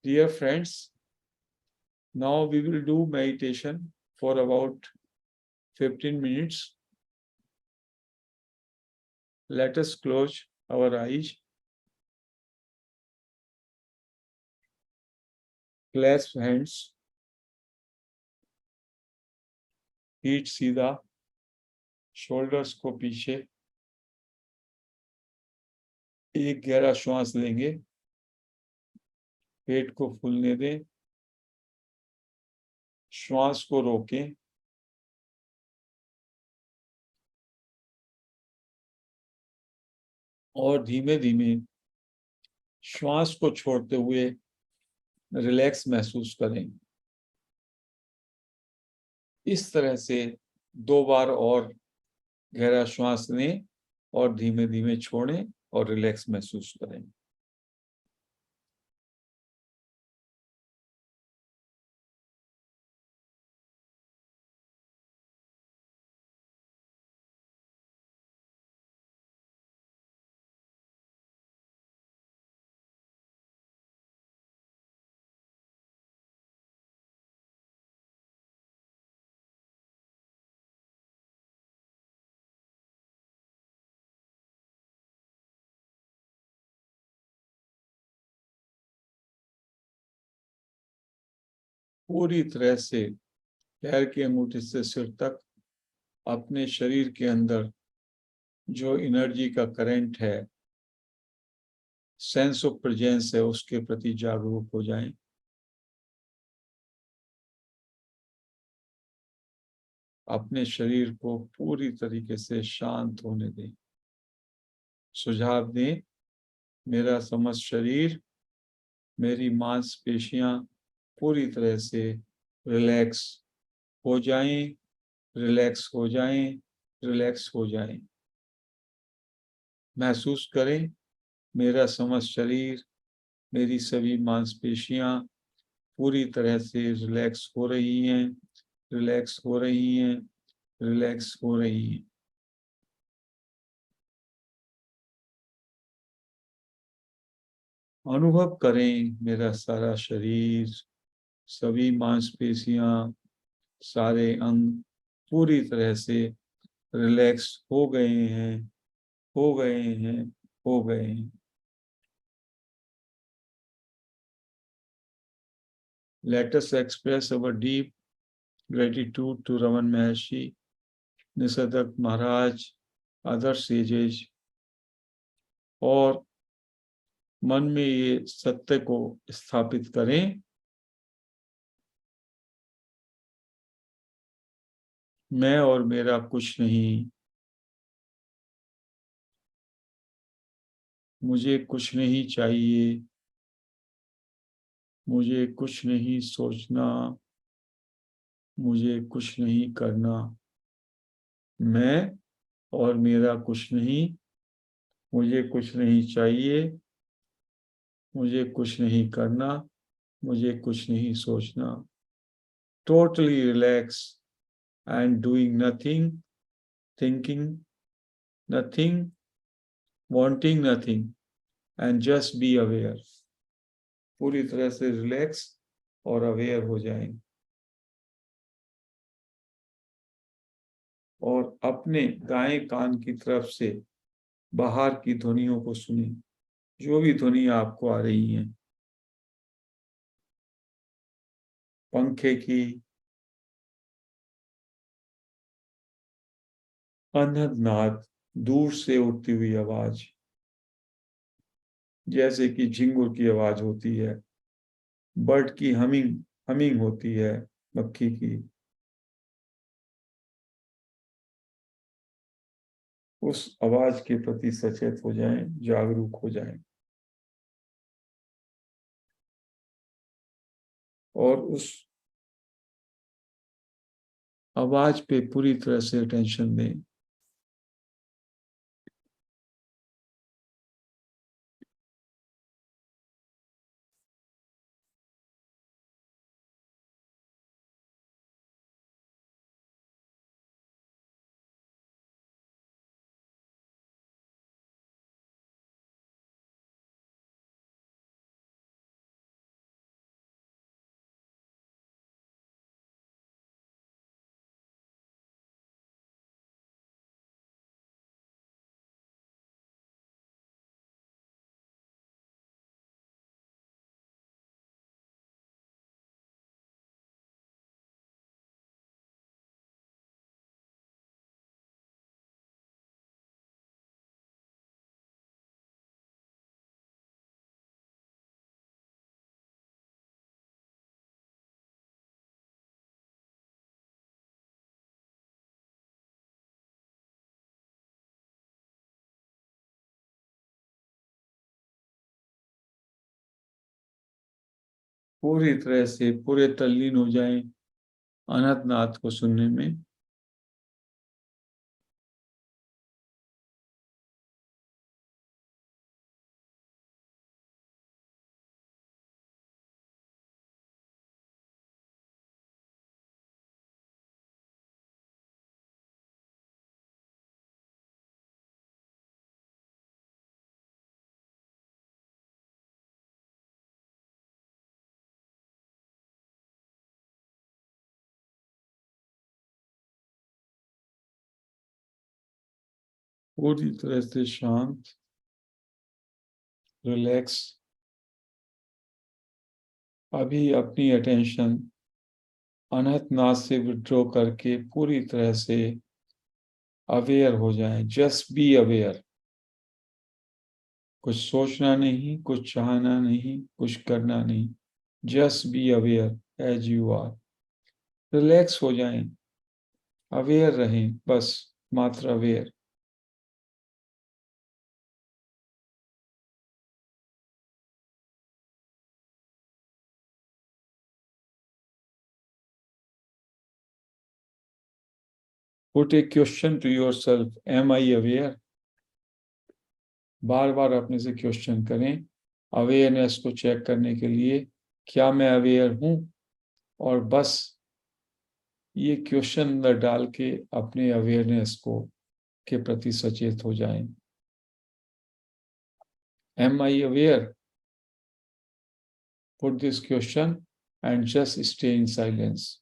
Dear friends, now we will do meditation for about 15 minutes. Let us close our eyes. Clasp hands. पीठ सीधा, shoulders को पीछे। एक गहरा श्वास लेंगे, पेट को फूलने दें, श्वास को रोकें, और धीमे धीमे श्वास को छोड़ते हुए रिलैक्स महसूस करें। इस तरह से 2 बार और गहरा श्वास लें और धीमे धीमे छोड़ें और रिलैक्स महसूस करें। पूरी तरह से पैर की अंगूठी से सिर तक अपने शरीर के अंदर जो एनर्जी का करंट है, सेंस ऑफ प्रेजेंस है, उसके प्रति जागरूक हो जाएं। अपने शरीर को पूरी तरीके से शांत होने दें। सुझाव दें, मेरा समस्त शरीर, मेरी मांसपेशियां पूरी तरह से रिलैक्स हो जाएं, रिलैक्स हो जाएं, रिलैक्स हो जाएं। महसूस करें, मेरा समस्त शरीर, मेरी सभी मांसपेशियां पूरी तरह से रिलैक्स हो रही हैं, रिलैक्स हो रही हैं, रिलैक्स हो रही हैं। अनुभव करें, मेरा सारा शरीर, सभी मांसपेशियां, सारे अंग पूरी तरह से रिलैक्स हो गए हैं, हो गए हैं, हो गए हैं। Let us express our deep gratitude to Raman Maharshi, Nisarg Maharaj, other sages, और मन में ये सत्य को स्थापित करें, मैं और मेरा कुछ नहीं, मुझे कुछ नहीं चाहिए, मुझे कुछ नहीं सोचना, मुझे कुछ नहीं करना, मैं और मेरा कुछ नहीं, मुझे कुछ नहीं चाहिए, मुझे कुछ नहीं करना, मुझे कुछ नहीं सोचना। Totally relax and doing nothing, thinking nothing, wanting nothing, and just be aware. पूरी तरह से रिलैक्स और अवेयर हो जाएं, और अपने दाएं कान की तरफ से बाहर की ध्वनियों को सुनें, जो भी ध्वनि आपको आ रही हैं, पंखे की, अनहद दूर से उठती हुई आवाज, जैसे कि झिंगुर की आवाज होती है, बर्ड की हमिंग हमिंग होती है, मक्खी की, उस आवाज के प्रति सचेत हो जाएं, जागरूक हो जाएं, और उस आवाज पे पूरी तरह से अटेंशन दें। पूरी तरह से पूरे तल्लीन हो जाएं अनंत नाद को सुनने में। पूरी तरह से शांत, रिलैक्स। अभी अपनी अटेंशन अनंत नाद से विड्रॉ करके पूरी तरह से अवेयर हो जाएं। Just be aware. कुछ सोचना नहीं, कुछ चाहना नहीं, कुछ करना नहीं। Just be aware as you are. Relax हो जाएं, अवेयर रहें, बस मात्र aware. Put a question to yourself, am I aware. बार बार अपने से क्वेश्चन करें अवेयरनेस को चेक करने के लिए, क्या मैं अवेयर हूं। और बस ये क्वेश्चन अंदर डाल के अपने अवेयरनेस को के प्रति सचेत हो जाएं। Am I aware? Put this question and just stay in silence.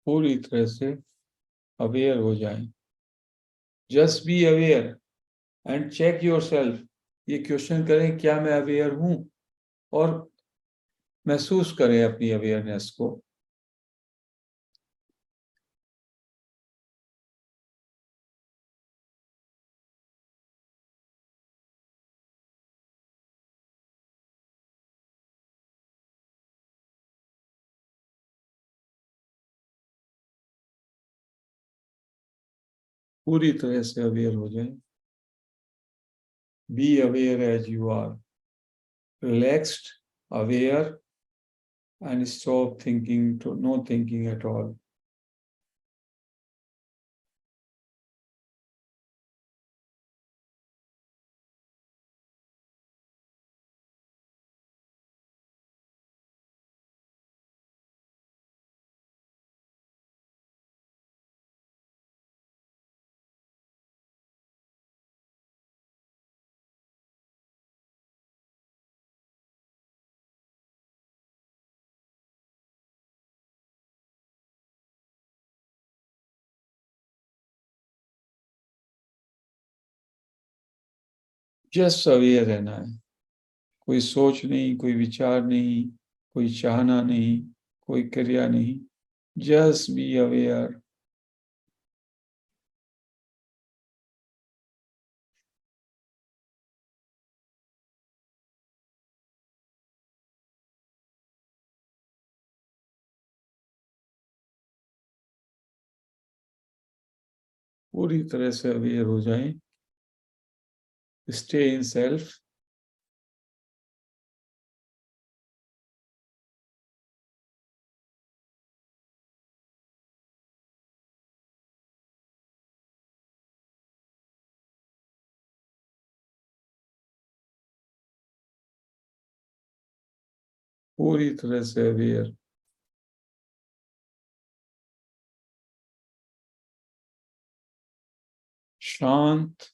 पूरी तरह से अवेयर हो जाएं। Just be aware and check your self. ये क्वेश्चन करें, क्या मैं अवेयर हूं, और महसूस करें अपनी अवेयरनेस को। पूरी तरह से अवेयर हो जाएं। Be aware as you are, relaxed, aware, and stop thinking to no thinking at all. Just aware रहना है। कोई सोच नहीं, कोई विचार नहीं, कोई चाहना नहीं, कोई क्रिया नहीं। Just be aware. पूरी तरह से अवेयर हो जाएं। Stay in self. पूरी तरह से अवेयर। शांत,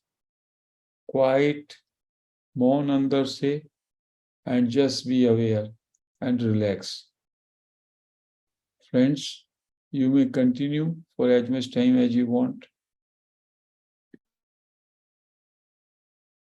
क्वाइट, मौन अंदर से, and just be aware and relax. Friends, you may continue for as much time as you want.